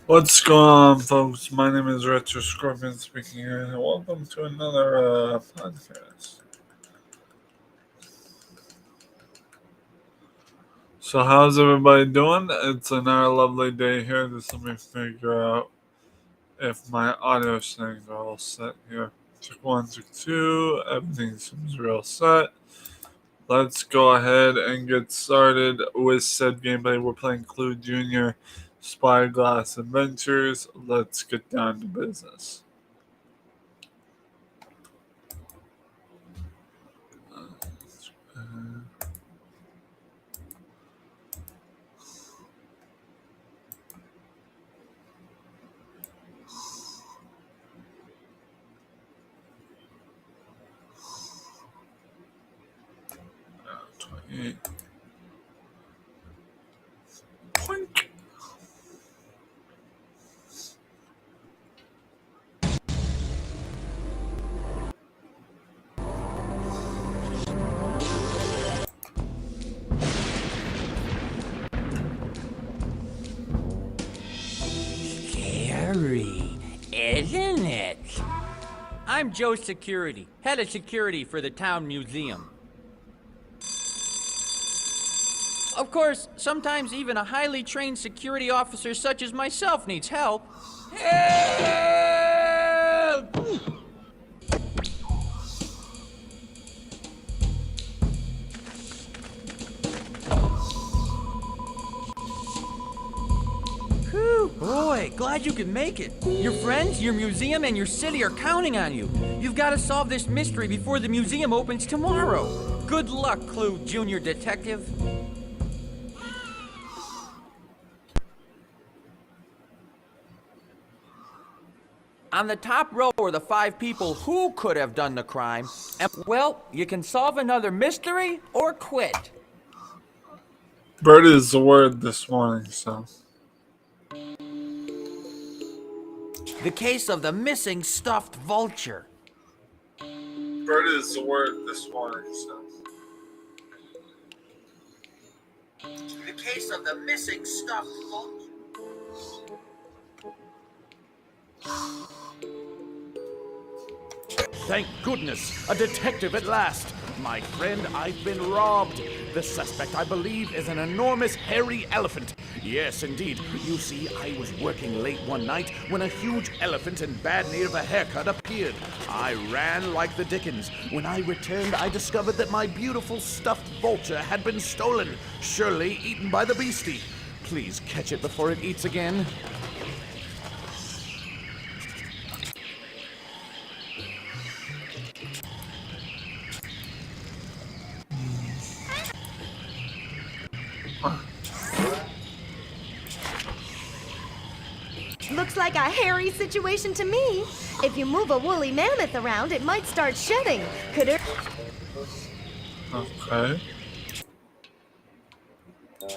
What's going on, folks? My name is Retro Scorpion speaking here, and welcome to another podcast. So, how's everybody doing? It's another lovely day here. Just let me figure out if my audio settings are all set here. Check one, check two. Everything seems real set. Let's go ahead and get started with said gameplay. We're playing Clue Junior Spyglass Adventures. Let's get down to business. Poink. Scary, isn't it? I'm Joe Security, head of security for the town museum. Of course, sometimes even a highly trained security officer such as myself needs help. Help! Whew, boy, glad you could make it. Your friends, your museum, and your city are counting on you. You've got to solve this mystery before the museum opens tomorrow. Good luck, Clue Junior Detective. On the top row are the 5 people who could have done the crime. And, well, you can solve another mystery or quit. Bird is the word this morning, so. The case of the missing stuffed vulture. Bird is the word this morning, so. The case of the missing stuffed vulture. Thank goodness, a detective at last. My friend, I've been robbed. The suspect, I believe, is an enormous hairy elephant. Yes, indeed. You see, I was working late one night when a huge elephant in bad need of a haircut appeared. I ran like the dickens. When I returned, I discovered that my beautiful stuffed vulture had been stolen, surely eaten by the beastie. Please catch it before it eats again. Looks like a hairy situation to me. If you move a woolly mammoth around, it might start shedding. Could it? Okay.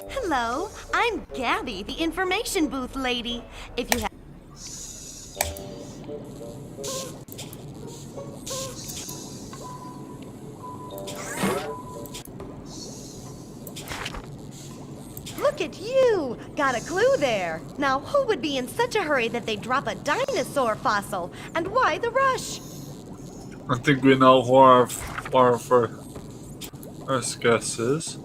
Hello, I'm Gabby, the information booth lady. If you have... Look at you! Got a clue there. Now, who would be in such a hurry that they'd drop a dinosaur fossil? And why the rush? I think we know who our first guess is.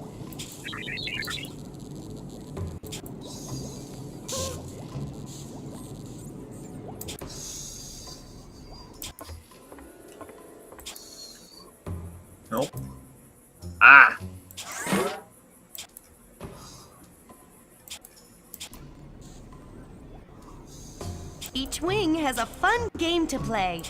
Nope. Ah! Each wing has a fun game to play.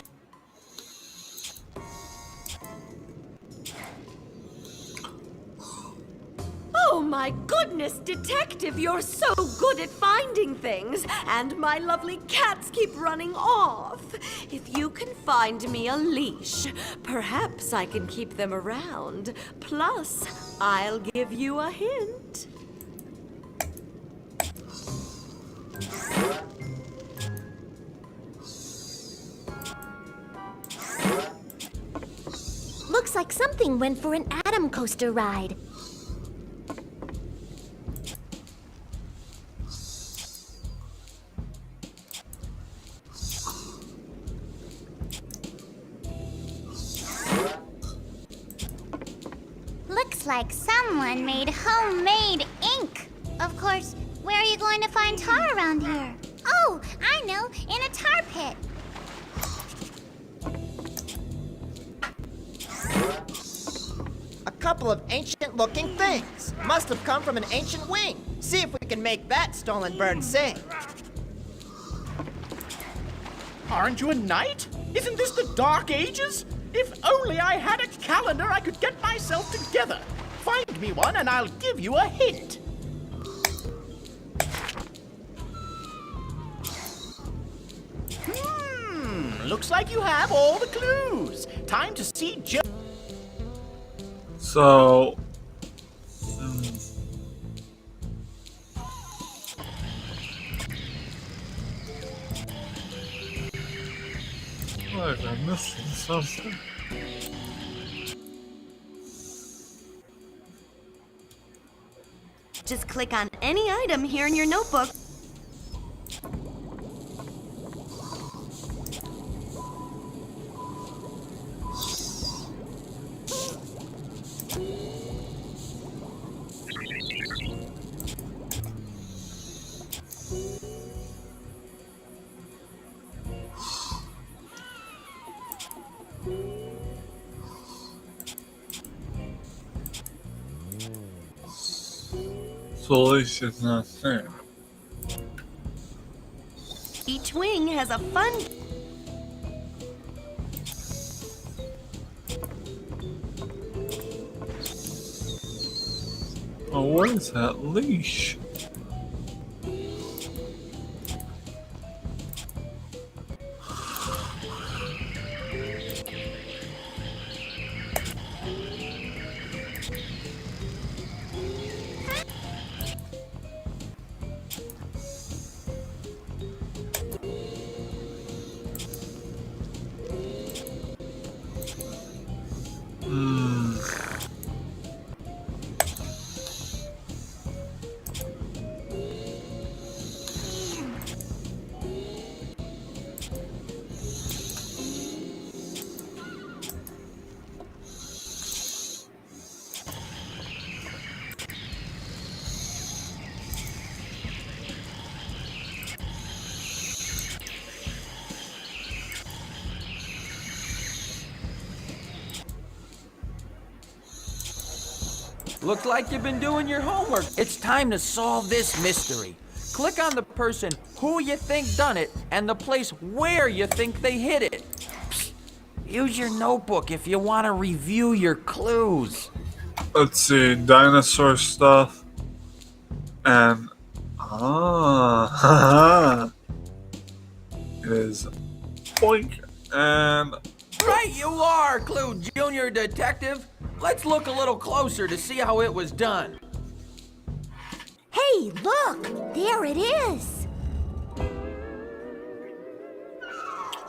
Oh my goodness, Detective, you're so good at finding things, and my lovely cats keep running off. If you can find me a leash, perhaps I can keep them around. Plus, I'll give you a hint. Looks like something went for an atom coaster ride. looks like someone made homemade ink. Of course, where are you going to find tar around here? Oh, I know, in a tar pit. A couple of ancient-looking things. Must have come from an ancient wing. See if we can make that stolen bird sing. Aren't you a knight? Isn't this the Dark Ages? If only I had a calendar, I could get myself together. Find me one and I'll give you a hint. Looks like you have all the clues. Time to see So, like I'm missing something. Just click on any item here in your notebook. So at least it's not there. Each wing has a fun... Oh, what is that leash? Looks like you've been doing your homework. It's time to solve this mystery. Click on the person who you think done it and the place where you think they hid it. Psst. Use your notebook if you want to review your clues. Let's see, dinosaur stuff. And it is boink and Right you are, Clue Junior Detective. Let's look a little closer to see how it was done. Hey, look! There it is!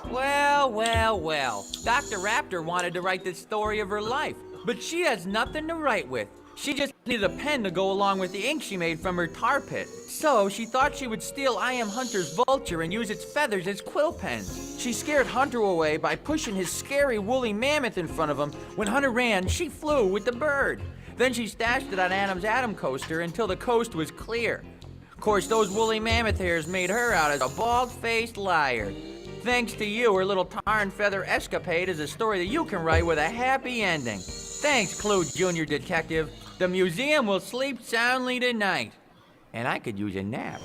Well, well, well. Dr. Raptor wanted to write this story of her life, but she has nothing to write with. She just needed a pen to go along with the ink she made from her tar pit. So she thought she would steal I Am Hunter's vulture and use its feathers as quill pens. She scared Hunter away by pushing his scary woolly mammoth in front of him. When Hunter ran, she flew with the bird. Then she stashed it on Adam's Atom coaster until the coast was clear. Of course, those woolly mammoth hairs made her out as a bald-faced liar. Thanks to you, her little tar and feather escapade is a story that you can write with a happy ending. Thanks, Clue Junior Detective. The museum will sleep soundly tonight. And I could use a nap.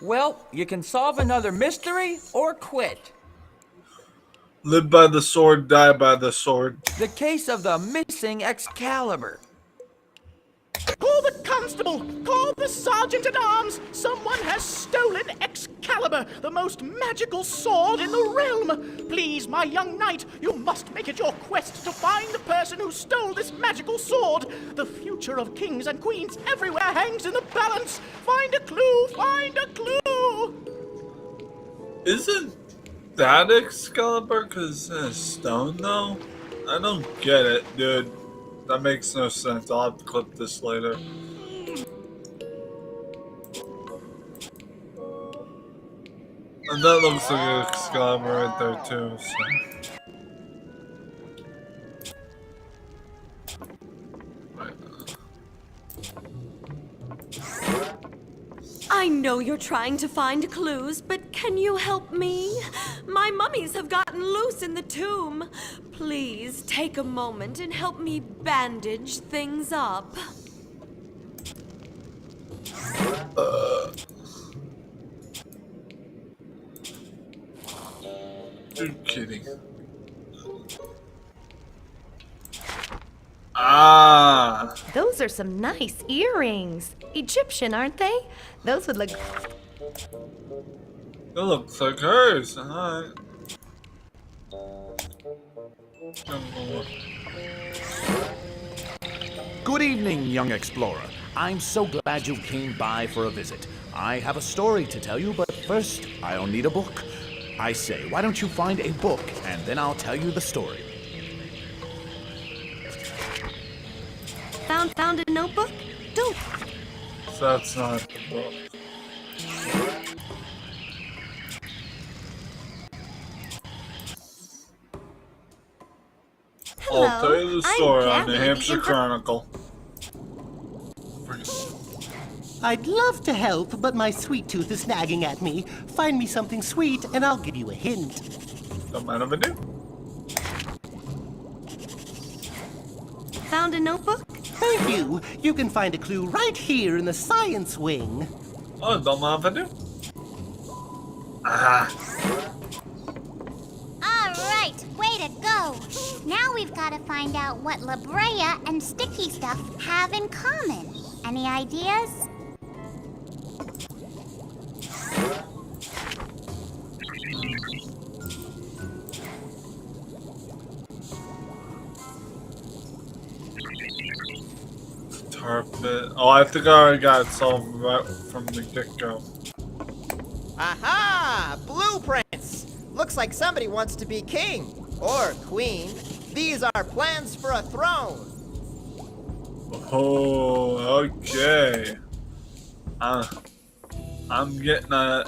Well, you can solve another mystery or quit. live by the sword, die by the sword. The case of the missing Excalibur. Call the constable! Call the sergeant-at-arms! Someone has stolen Excalibur, the most magical sword in the realm! Please, my young knight, you must make it your quest to find the person who stole this magical sword! The future of kings and queens everywhere hangs in the balance! Find a clue! Find a clue! Isn't that Excalibur because it's stone, though? I don't get it, dude. That makes no sense. I'll have to clip this later. And that looks like an Excalibur right there, too, so. I know you're trying to find clues, but can you help me? My mummies have gotten loose in the tomb. Please take a moment and help me bandage things up. You're kidding. Ah! Those are some nice earrings. Egyptian, aren't they? Those would look... It looks like hers. Alright. Good evening, young explorer. I'm so glad you came by for a visit. I have a story to tell you, but first, I'll need a book. I say, why don't you find a book, and then I'll tell you the story. Found a notebook? Don't... That's not the book. Hello, I'll tell you the I'm story on Gabby, the the Hampshire imp- Chronicle. I'd love to help, but my sweet tooth is nagging at me. Find me something sweet, and I'll give you a hint. Don't mind if I do. Found a notebook? Thank you. You can find a clue right here in the science wing. Oh, don't mind if I do. Ah. Alright, way to go! Now we've got to find out what La Brea and Sticky Stuff have in common. Any ideas? Tar pit. Oh, I think I already got it solved right from the get-go. Aha! Blueprints! Looks like somebody wants to be king or queen. These are plans for a throne. Oh, okay. I'm getting a...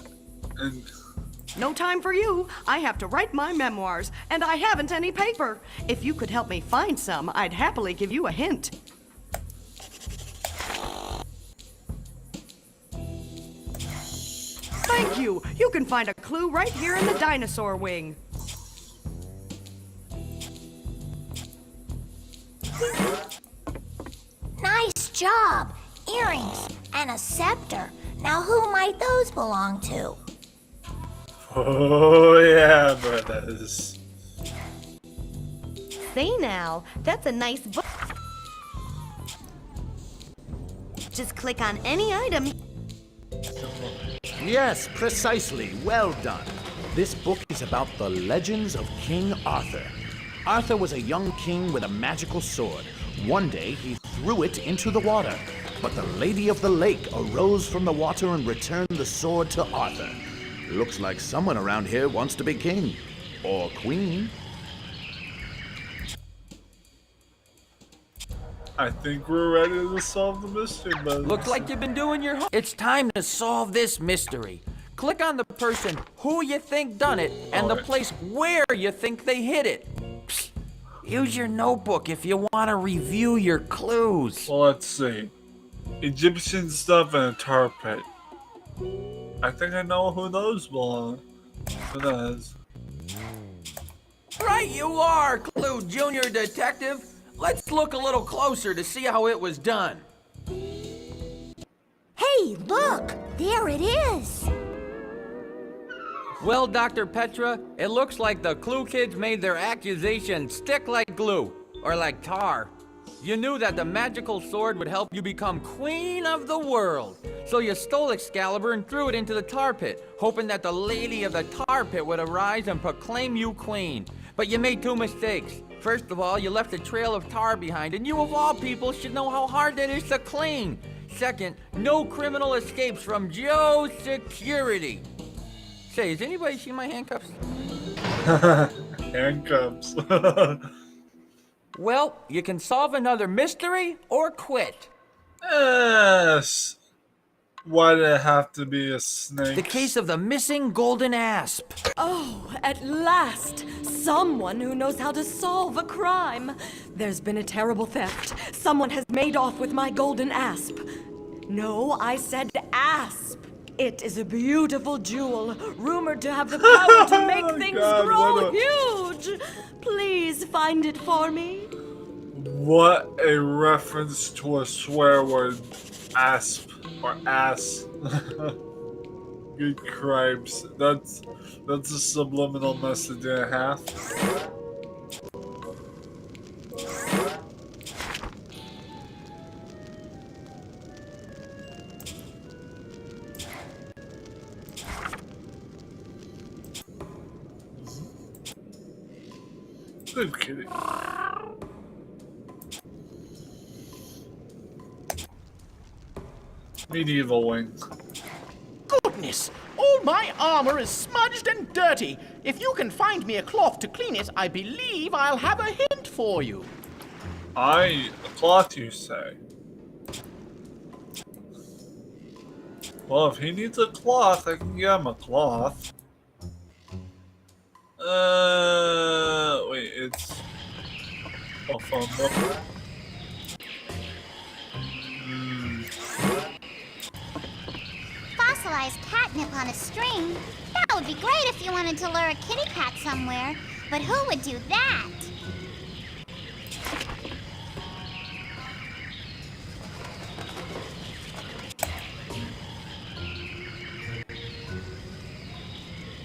No time for you. I have to write my memoirs, and I haven't any paper. If you could help me find some, I'd happily give you a hint. Thank you. You can find a clue right here in the dinosaur wing. Nice job. Earrings and a scepter. Now who might those belong to? Oh, yeah, brothers. Say now, that's a nice book. Just click on any item. Yes, precisely. Well done. This book is about the legends of King Arthur. Arthur was a young king with a magical sword. One day, he threw it into the water, but the Lady of the Lake arose from the water and returned the sword to Arthur. Looks like someone around here wants to be king. Or queen. I think we're ready to solve the mystery, but Looks like you've been doing your It's time to solve this mystery. Click on the person who you think done it and the place where you think they hid it. Psst. Use your notebook if you want to review your clues. Well, let's see. Egyptian stuff and a tar pit. I think I know who those belong. Who does? Right you are, Clue Junior Detective. Let's look a little closer to see how it was done. Hey, look! There it is! Well, Dr. Petra, it looks like the Clue Kids made their accusation stick like glue, or like tar. You knew that the magical sword would help you become queen of the world. So you stole Excalibur and threw it into the tar pit, hoping that the lady of the tar pit would arise and proclaim you queen. But you made two mistakes. First of all, you left a trail of tar behind, and you of all people should know how hard that is to clean. Second, no criminal escapes from Joe's security. Say, has anybody seen my handcuffs? Handcuffs. Well, you can solve another mystery or quit. Yes. Why did it have to be a snake? The case of the missing golden asp. Oh, at last! Someone who knows how to solve a crime. There's been a terrible theft. Someone has made off with my golden asp. No, I said asp. It is a beautiful jewel, rumored to have the power to make things God, grow huge. Please find it for me. What a reference to a swear word. Asp or ass. Good cripes. That's a subliminal message and a half. Good kitty. Medieval wing. Goodness! All my armor is smudged and dirty. If you can find me a cloth to clean it, I believe I'll have a hint for you. A cloth, you say? Well, if he needs a cloth, I can get him a cloth. Wait, it's a phone book. Fossilized catnip on a string? That would be great if you wanted to lure a kitty cat somewhere. But who would do that?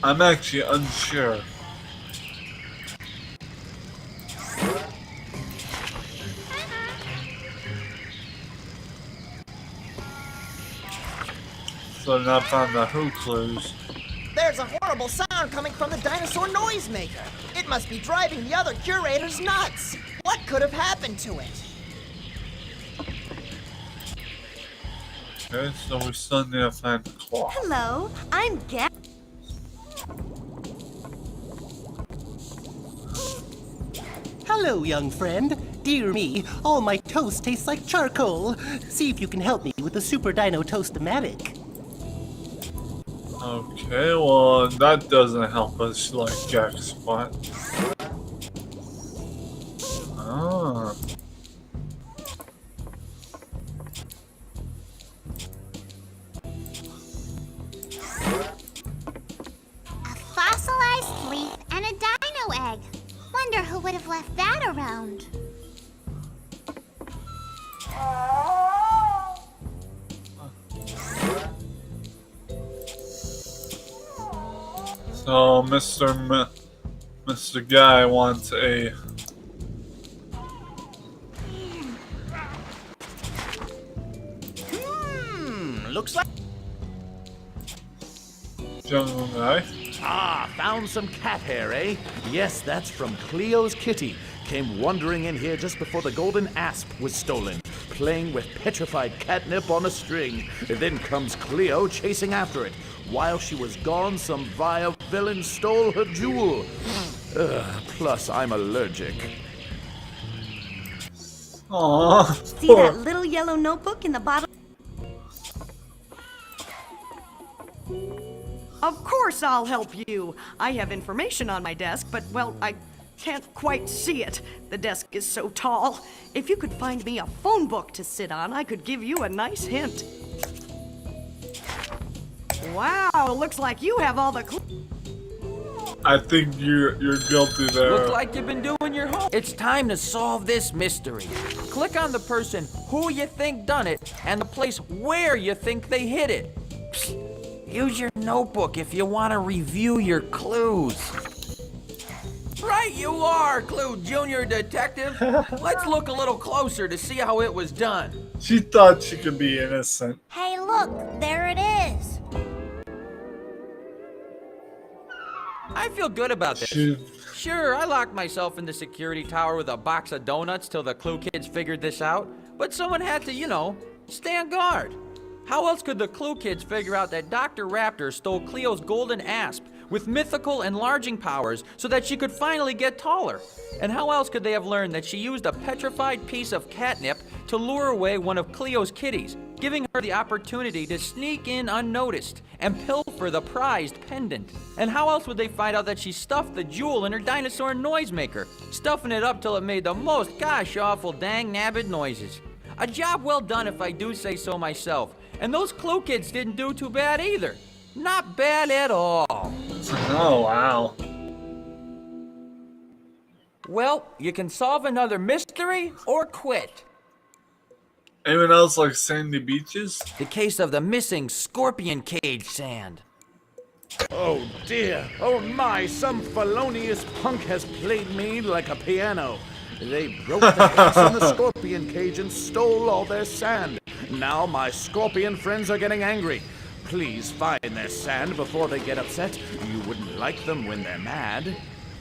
I'm actually unsure. So I've not found the who clues. There's a horrible sound coming from the dinosaur noisemaker. It must be driving the other curators nuts. What could have happened to it? Okay, so we still need to find the cloth. Hello, I'm Gab. Hello, young friend. Dear me, all my toast tastes like charcoal. See if you can help me with the Super Dino Toast-O-Matic. Okay, well, that doesn't help us like jack squat. Ah. A fossilized leaf and a dino egg. Wonder who would have left that around. So, Mr. Guy wants a Looks like... jungle guy. Ah, found some cat hair, eh? Yes, that's from Cleo's kitty. Came wandering in here just before the golden asp was stolen, playing with petrified catnip on a string. Then comes Cleo chasing after it. While she was gone, some vile villain stole her jewel. Plus, I'm allergic. Aww. See that little yellow notebook in the bottom? Of course I'll help you. I have information on my desk, but, well, I can't quite see it. The desk is so tall. If you could find me a phone book to sit on, I could give you a nice hint. Wow, looks like you have all the I think you're guilty there. Look like you've been doing your homework. It's time to solve this mystery. Click on the person who you think done it and the place where you think they hid it. Psst. Use your notebook if you want to review your clues. Right you are, Clue Junior Detective. Let's look a little closer to see how it was done. She thought she could be innocent. Hey, look, there it is. I feel good about this. She, Sure, I locked myself in the security tower with a box of donuts till the Clue kids figured this out, but someone had to, you know, stand guard. How else could the Clue kids figure out that Dr. Raptor stole Cleo's golden asp with mythical enlarging powers so that she could finally get taller? And how else could they have learned that she used a petrified piece of catnip to lure away one of Cleo's kitties, giving her the opportunity to sneak in unnoticed and pilfer the prized pendant? And how else would they find out that she stuffed the jewel in her dinosaur noisemaker, stuffing it up till it made the most gosh awful dang nabbit noises? A job well done if I do say so myself. And those Clue kids didn't do too bad either. Not bad at all. Oh, wow. Well, you can solve another mystery or quit. Anyone else like sandy beaches? The case of the missing scorpion cage sand. Oh dear, oh my, some felonious punk has played me like a piano. They broke the glass in the scorpion cage and stole all their sand. Now my scorpion friends are getting angry. Please find their sand before they get upset. You wouldn't like them when they're mad.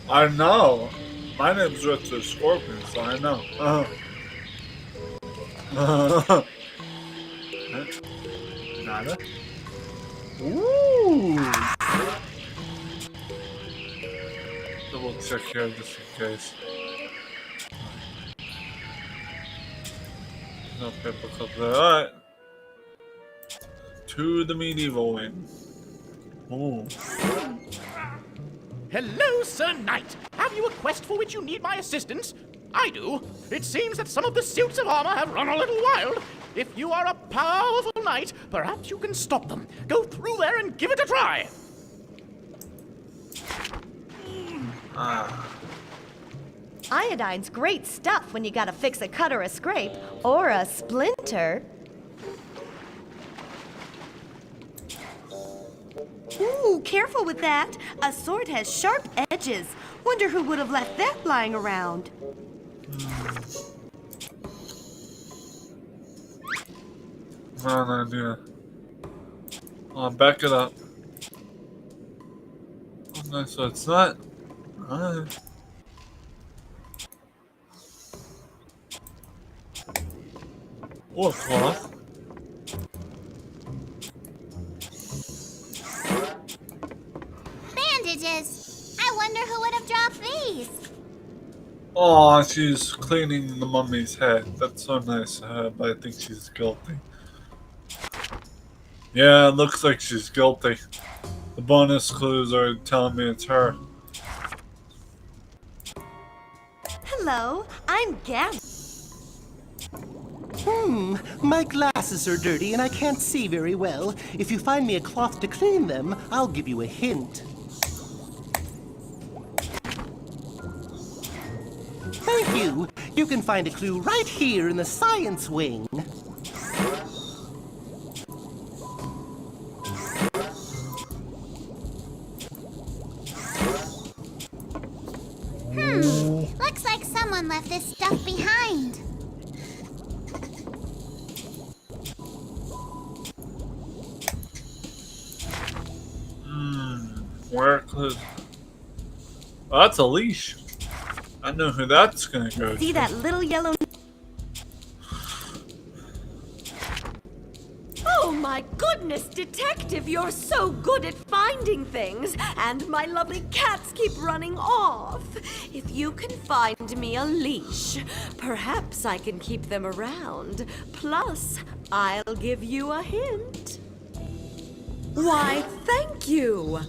I know. My name's Richard Scorpion, so I know. Nada. Ooh. Double check here just in case. No paper cup there. Alright. To the medieval wing. Ooh. Hello, Sir Knight. Have you a quest for which you need my assistance? I do. It seems that some of the suits of armor have run a little wild. If you are a powerful knight, perhaps you can stop them. Go through there and give it a try. Iodine's great stuff when you gotta fix a cut or a scrape, or a splinter. Ooh, careful with that. A sword has sharp edges. Wonder who would have left that lying around. Wrong idea. Back it up. Okay, so it's not. Alright. Or cloth. Bandages. I wonder who would have dropped these. Oh, she's cleaning the mummy's head. That's so nice of her, but I think she's guilty. Yeah, it looks like she's guilty. The bonus clues are telling me it's her. Hello, I'm Gab. My glasses are dirty and I can't see very well. If you find me a cloth to clean them, I'll give you a hint. Thank you. You can find a clue right here in the science wing. Looks like someone left this stuff behind. Where clues? Oh, that's a leash. I know who that's gonna go See to. that little yellow... Oh my goodness, Detective, you're so good at finding things, and my lovely cats keep running off. If you can find me a leash, perhaps I can keep them around. Plus, I'll give you a hint. Why, thank you.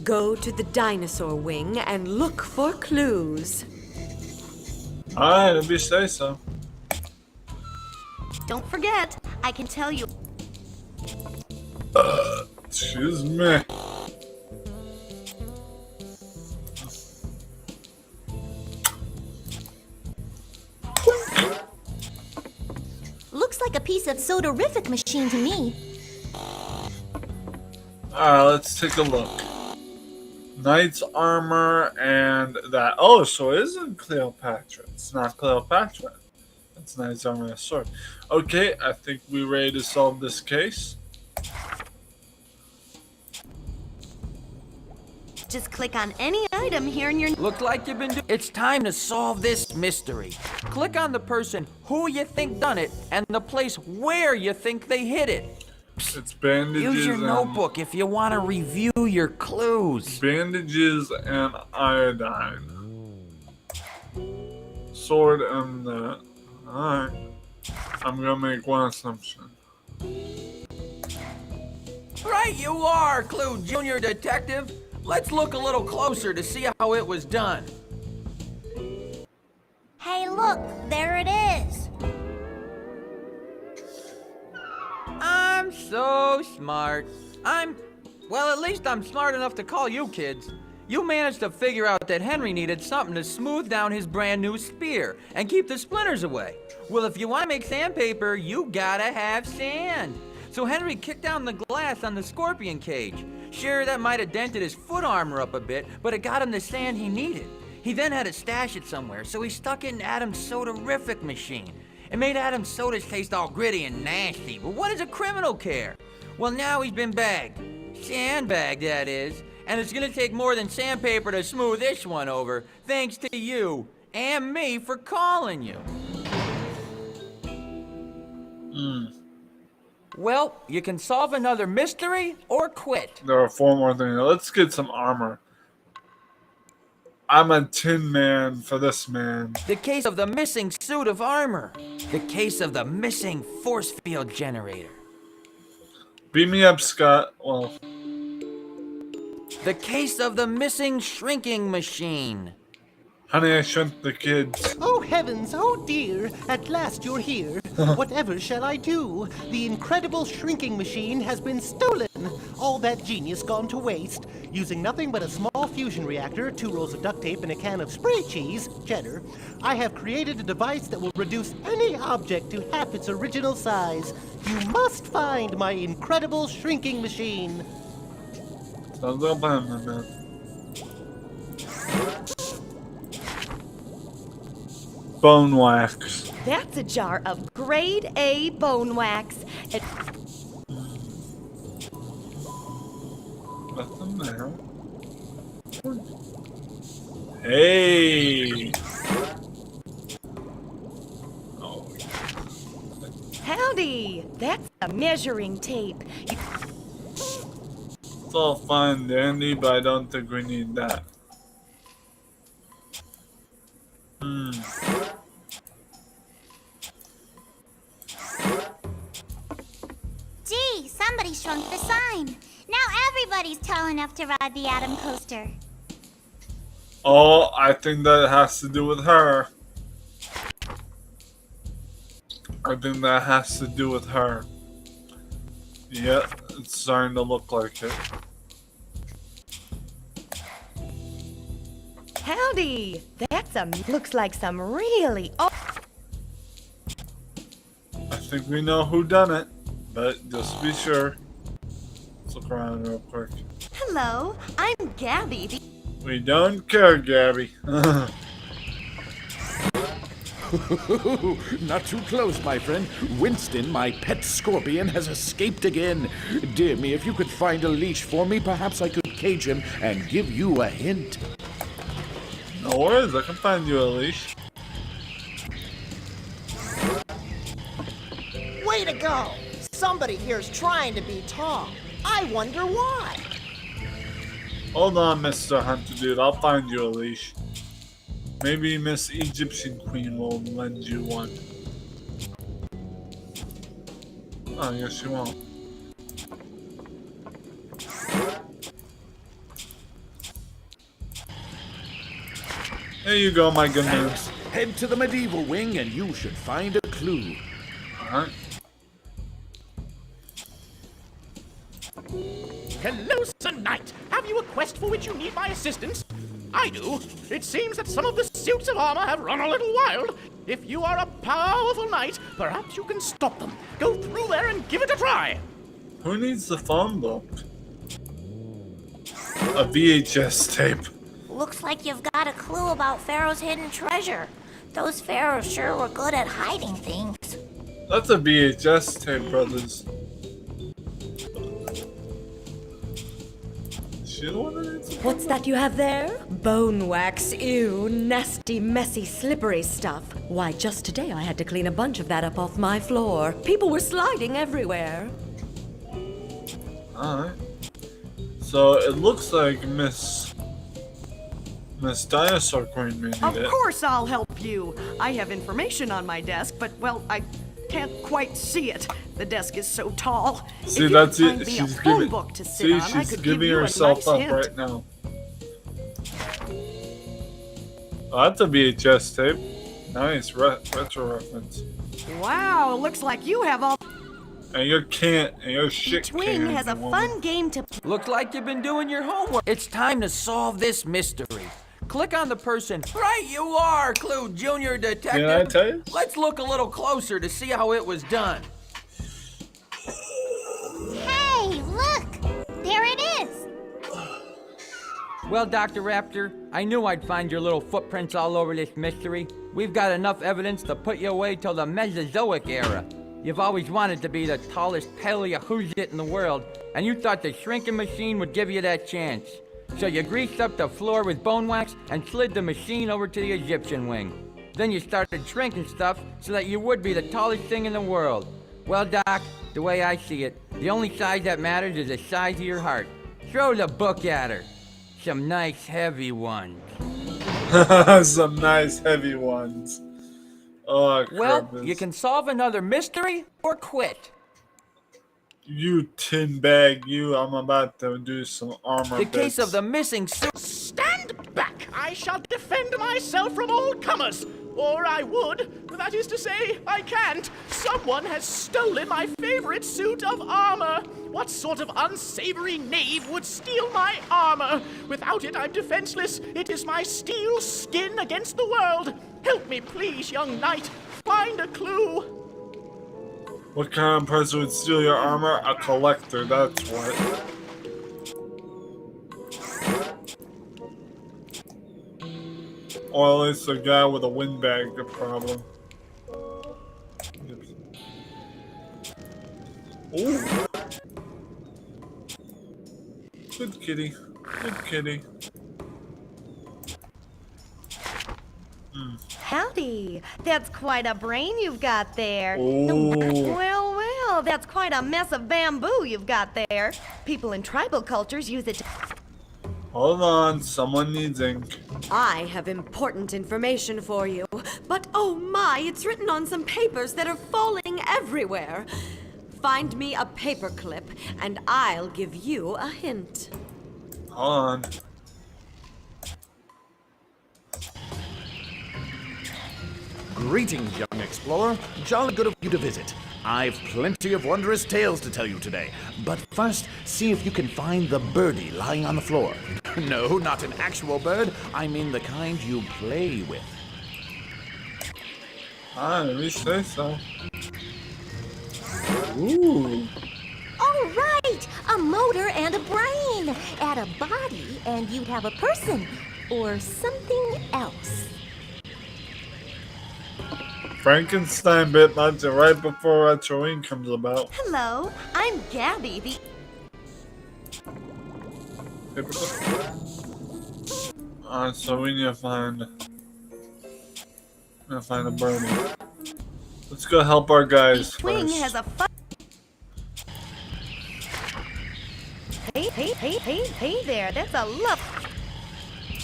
Go to the dinosaur wing and look for clues. Alright, if you say so. Don't forget, I can tell you... Excuse me. Looks like a piece of sodorific machine to me. Alright, let's take a look. Knight's armor and that. Oh, so it isn't Cleopatra. It's not Cleopatra. It's Knight's armor and a sword. Okay, I think we're ready to solve this case. Just click on any item here in your... Look like you've been It's time to solve this mystery. Click on the person who you think done it and the place where you think they hid it. It's bandages. Use your and notebook if you want to review your clues. bandages and iodine. Sword and that. Alright. I'm gonna make one assumption. Right you are, Clue Junior Detective. Let's look a little closer to see how it was done. Hey, look, there it is. I'm so smart. Well, at least I'm smart enough to call you kids. You managed to figure out that Henry needed something to smooth down his brand new spear and keep the splinters away. Well, if you want to make sandpaper, you gotta have sand. So Henry kicked down the glass on the scorpion cage. Sure, that might have dented his foot armor up a bit, but it got him the sand he needed. He then had to stash it somewhere, so he stuck it in Adam's soderific machine. It made Adam's sodas taste all gritty and nasty, but what does a criminal care? Well, now he's been bagged. Sandbagged, that is. And it's gonna take more than sandpaper to smooth this one over, thanks to you and me for calling you. Well, you can solve another mystery or quit. There are 4 more things. Let's get some armor. I'm a tin man for this man. The case of the missing suit of armor. The case of the missing force field generator. Beat me up, Scott. Well, the case of the missing shrinking machine. Honey, I Shrunk the Kids. Oh heavens, oh dear, at last you're here. Whatever shall I do? The incredible shrinking machine has been stolen. All that genius gone to waste. Using nothing but a small fusion reactor, 2 rolls of duct tape, and a can of spray cheese, cheddar, I have created a device that will reduce any object to half its original size. You must find my incredible shrinking machine. Sounds like a plan, my man. Bone wax. That's a jar of grade A bone wax. Nothing there. Hey! Oh. Howdy! That's a measuring tape. It's all fine and dandy, but I don't think we need that. Gee, somebody shrunk the sign. Now everybody's tall enough to ride the Atom Coaster. Oh, I think that has to do with her. I think that has to do with her. Yeah, it's starting to look like it. Howdy! That's looks like some really I think we know who done it, but just be sure. Let's look around real quick. Hello, I'm Gabby. We don't care, Gabby. Not too close, my friend. Winston, my pet scorpion, has escaped again. Dear me, if you could find a leash for me, perhaps I could cage him and give you a hint. No worries, I can find you a leash. Way to go! Somebody here's trying to be tall. I wonder why. Hold on, Mr. Hunter Dude, I'll find you a leash. Maybe Miss Egyptian Queen will lend you one. Oh, I guess she won't. There you go, my good man. Thanks. Head to the medieval wing and you should find a clue. Alright. Hello, Sir Knight. Have you a quest for which you need my assistance? I do. It seems that some of the suits of armor have run a little wild. If you are a powerful knight, perhaps you can stop them. Go through there and give it a try. Who needs the phone book? A VHS tape. Looks like you've got a clue about Pharaoh's hidden treasure. Those pharaohs sure were good at hiding things. That's a VHS tape, brothers. She the one that needs the What's that you have there? Bone wax. Ew, nasty, messy, slippery stuff. Why, just today I had to clean a bunch of that up off my floor. People were sliding everywhere. Alright. So it looks like Miss Dinosaur Queen may need Of it. course I'll help you. I have information on my desk, but, well, I can't quite see it. The desk is so tall. See, if you that's could it. find me a She's phone giving. book to sit See, on, I she's could giving give you herself a nice up hint. right now. Oh, that's a VHS tape. Nice retro reference. Wow, looks like you have all... And your can't, and your shit Each wing can. has a fun game to Looks like you've been doing your homework. It's time to solve this mystery. Click on the person. Right you are, Clue Junior Detective. Did I tell you? Let's look a little closer to see how it was done. Hey, look! There it is! Well, Dr. Raptor, I knew I'd find your little footprints all over this mystery. We've got enough evidence to put you away till the Mesozoic era. You've always wanted to be the tallest paleo-who's-it in the world, and you thought the shrinking machine would give you that chance. So you greased up the floor with bone wax and slid the machine over to the Egyptian wing. Then you started shrinking stuff so that you would be the tallest thing in the world. Well, Doc, the way I see it, the only size that matters is the size of your heart. Throw the book at her. Some nice heavy ones. Some nice heavy ones. Oh, Well, Krampus. you can solve another mystery or quit. You tin bag, you. I'm about to do some armor The case bits. of the missing suit. Stand back! I shall defend myself from all comers. Or I would. That is to say, I can't. Someone has stolen my favorite suit of armor. What sort of unsavory knave would steal my armor? Without it, I'm defenseless. It is my steel skin against the world. Help me, please, young knight. Find a clue. What kind of person would steal your armor? A collector, that's what. Or at least a guy with a windbag, the problem. Ooh. Good kitty. Good kitty. Howdy. That's quite a brain you've got there. Ooh. Well, that's quite a mess of bamboo you've got there. People in tribal cultures use it to... Hold on, someone needs ink. I have important information for you, but oh my, it's written on some papers that are falling everywhere. Find me a paperclip, and I'll give you a hint. Hold on. Greetings, young explorer. Jolly good of you to visit. I've plenty of wondrous tales to tell you today. But first, see if you can find the birdie lying on the floor. No, not an actual bird. I mean the kind you play with. Let me say so. Ooh. All right, a motor and a brain. Add a body and you'd have a person or something else. Frankenstein bit lunch right before Halloween comes about. Hello, I'm Gabby, the... So we need to find a birdie. Let's go help our guys Each wing first. has a fun... Hey there, that's a love...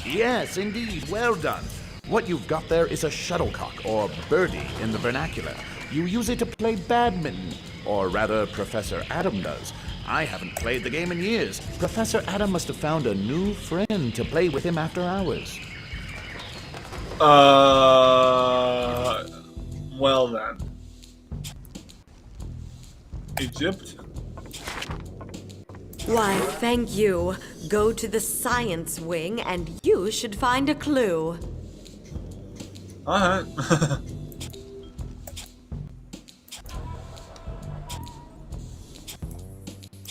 Yes, indeed. Well done. What you've got there is a shuttlecock, or birdie in the vernacular. You use it to play badminton, or rather, Professor Adam does. I haven't played the game in years. Professor Adam must have found a new friend to play with him after hours. Well then. Egypt? Why, thank you. Go to the science wing, and you should find a clue. Alright.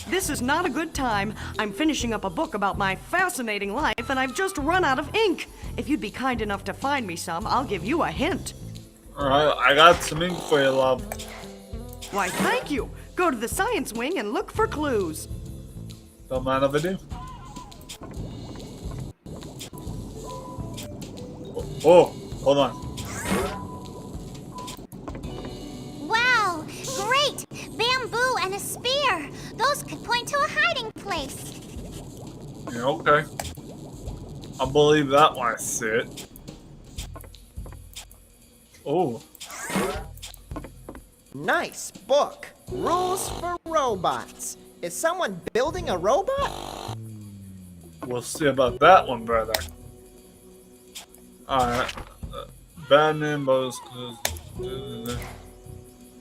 This is not a good time. I'm finishing up a book about my fascinating life, and I've just run out of ink. If you'd be kind enough to find me some, I'll give you a hint. Alright, I got some ink for you, love. Why, thank you. Go to the science wing and look for clues. Don't mind if I do. Oh, hold on. Wow, great! Bamboo and a spear. Those could point to a hiding place. Yeah, okay. I believe that when I see it. Oh. Nice book. Rules for robots. Is someone building a robot? We'll see about that one, brother. Alright. Bad name, but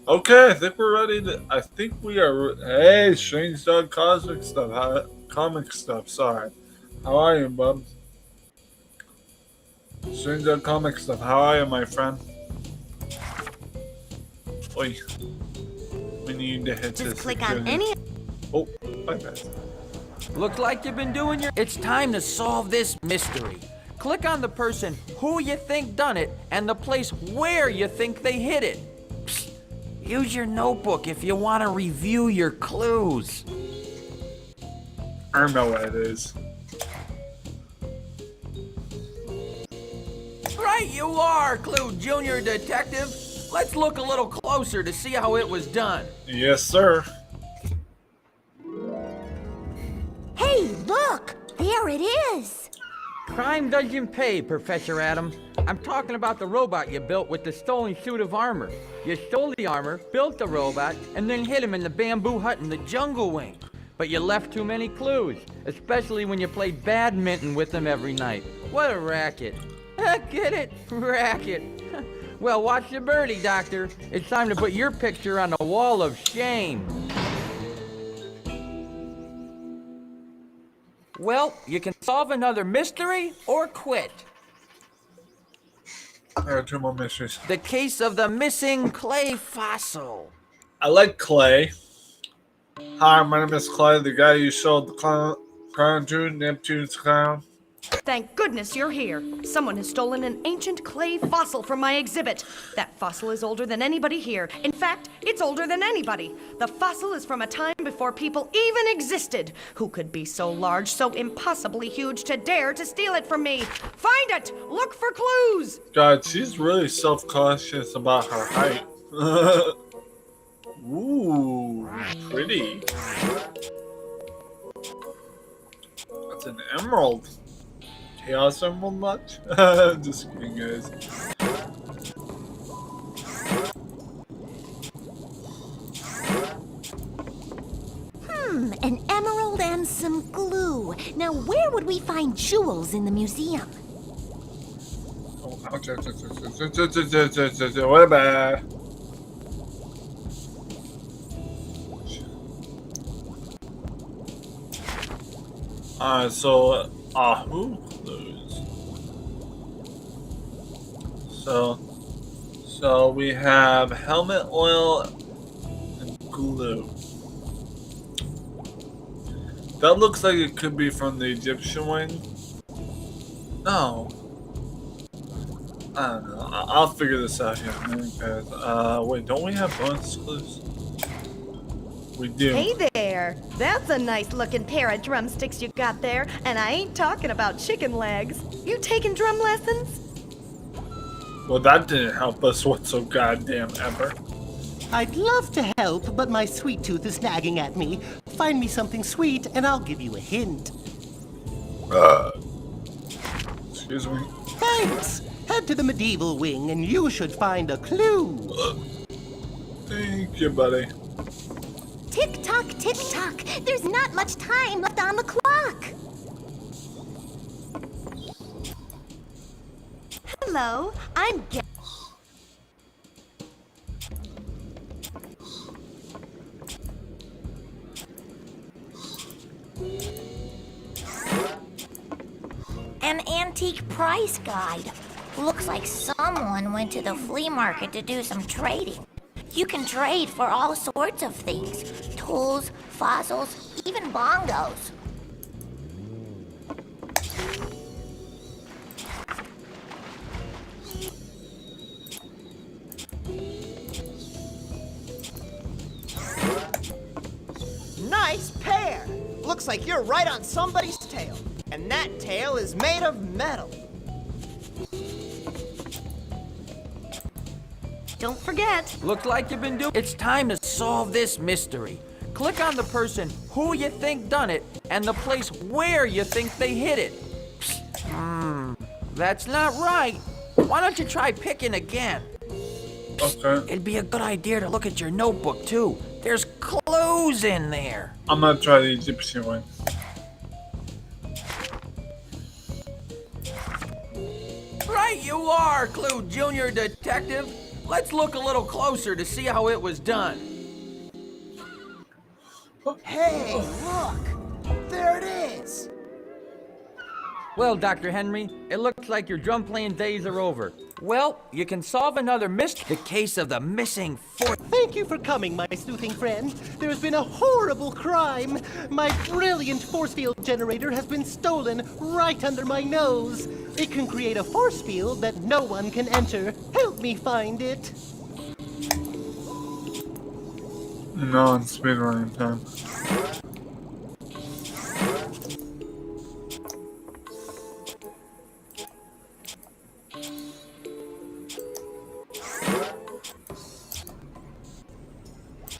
Okay, I think we're ready to. I think we are. Hey, Strange Dog Cosmic Stuff. Comic Stuff, sorry. How are you, bub? Strange Dog Comic Stuff. How are you, my friend? Oi. We need to hit Just this. click on any. Oh, my bad. Looks like you've been doing your... It's time to solve this mystery. Click on the person who you think done it and the place where you think they hid it. Psst. Use your notebook if you want to review your clues. I don't know what it is. Right you are, Clue Junior Detective. Let's look a little closer to see how it was done. Yes, sir. Hey, look! There it is! Crime doesn't pay, Professor Adam. I'm talking about the robot you built with the stolen suit of armor. You stole the armor, built the robot, and then hid him in the bamboo hut in the jungle wing. But you left too many clues, especially when you played badminton with him every night. What a racket. Get it? Racket. Well, watch the birdie, Doctor. It's time to put your picture on the wall of shame. Well, you can solve another mystery or quit. There are two more mysteries. The case of the missing clay fossil. I like Clay. Hi, my name is Clay, the guy you showed the crown to, Neptune's crown. Thank goodness you're here. Someone has stolen an ancient clay fossil from my exhibit. That fossil is older than anybody here. In fact, it's older than anybody. The fossil is from a time before people even existed. Who could be so large, so impossibly huge to dare to steal it from me? Find it! Look for clues! God, she's really self-conscious about her height. Ooh, pretty. That's an emerald. Chaos emerald much? Just kidding, guys. An emerald and some glue. Now, where would we find jewels in the museum? Oh, ouch, what about? So, who clues? So we have helmet oil and glue. That looks like it could be from the Egyptian wing. No. I don't know. I'll figure this out here. Wait, don't we have bonus clues? We do. Hey there! That's a nice looking pair of drumsticks you got there, and I ain't talking about chicken legs. You taking drum lessons? Well, that didn't help us whatso goddamn ever. I'd love to help, but my sweet tooth is nagging at me. Find me something sweet, and I'll give you a hint. Excuse me. Thanks! Head to the medieval wing, and you should find a clue. Thank you, buddy. Tick-tock, tick-tock. There's not much time left on the clock. Hello, I'm An antique price guide. Looks like someone went to the flea market to do some trading. You can trade for all sorts of things. Tools, fossils, even bongos. Nice pair! Looks like you're right on somebody's tail. And that tail is made of metal. Don't forget. Looks like you've been doing... It's time to solve this mystery. Click on the person who you think done it and the place where you think they hid it. Psst. That's not right. Why don't you try picking again? Okay. It'd be a good idea to look at your notebook, too. There's clues in there. I'm gonna try the Egyptian one. Right you are, Clue Junior Detective. Let's look a little closer to see how it was done. Hey, look! There it is! Well, Dr. Henry, it looks like your drum playing days are over. Well, you can solve another mystery. The case of the missing force. Thank you for coming, my sleuthing friend. There has been a horrible crime. My brilliant force field generator has been stolen right under my nose. It can create a force field that no one can enter. Help me find it. No, it's speedrunning time.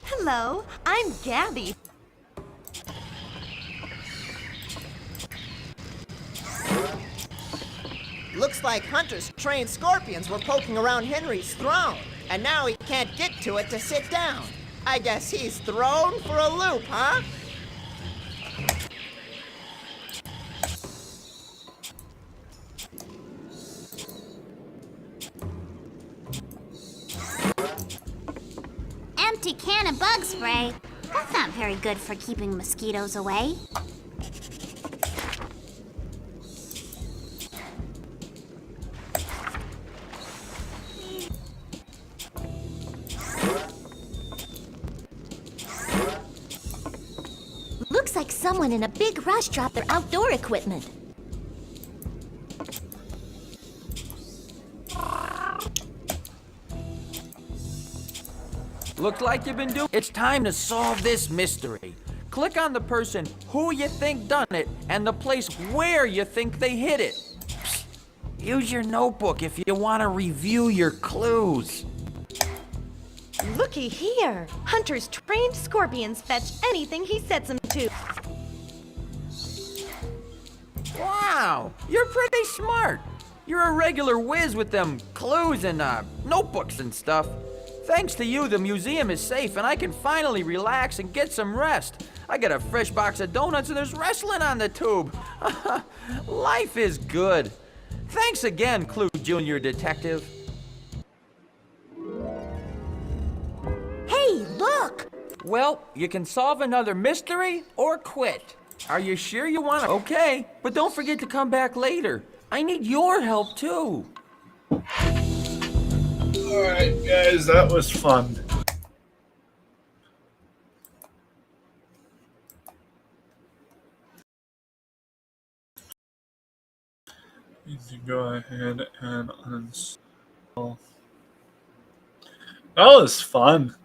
Hello, I'm Gabby. Looks like Hunter's trained scorpions were poking around Henry's throne, and now he can't get to it to sit down. I guess he's thrown for a loop, huh? Empty can of bug spray. That's not very good for keeping mosquitoes away. Looks like someone in a big rush dropped their outdoor equipment. Looks like you've been doing. It's time to solve this mystery. Click on the person who you think done it and the place where you think they hid it. Psst. Use your notebook if you want to review your clues. Looky here. Hunter's trained scorpions fetch anything he sets them to. Wow, you're pretty smart. You're a regular whiz with them clues and notebooks and stuff. Thanks to you, the museum is safe and I can finally relax and get some rest. I got a fresh box of donuts and there's wrestling on the tube. Life is good. Thanks again, Clue Junior Detective. Hey, look! Well, you can solve another mystery or quit. Are you sure you want to? Okay, but don't forget to come back later. I need your help too. Alright, guys, that was fun. Need to go ahead and uninstall. That was fun.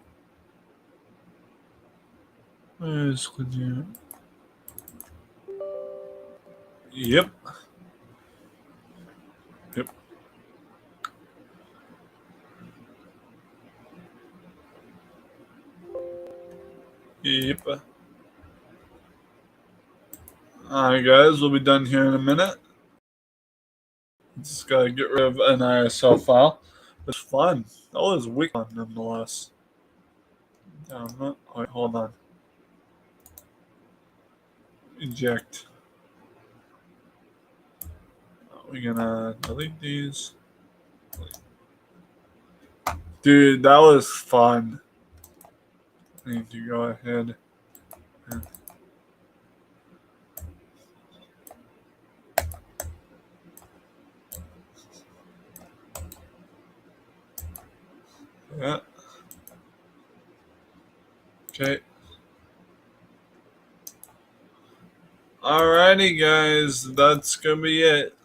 Where's Claudia? Yep. Yep. Yep. Alright guys, we'll be done here in a minute. Just gotta get rid of an ISO file. It's fun. That was weak fun nonetheless. Oh, wait, hold on. Eject. We're gonna delete these. Dude, that was fun. I need to go ahead and yeah. Okay. Alrighty, guys, that's gonna be it.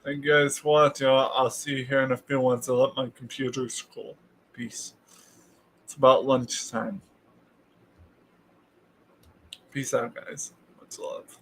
Thank you guys for watching. I'll see you here in a few once I let my computer cool. Peace. It's about lunchtime. Peace out, guys. Much love.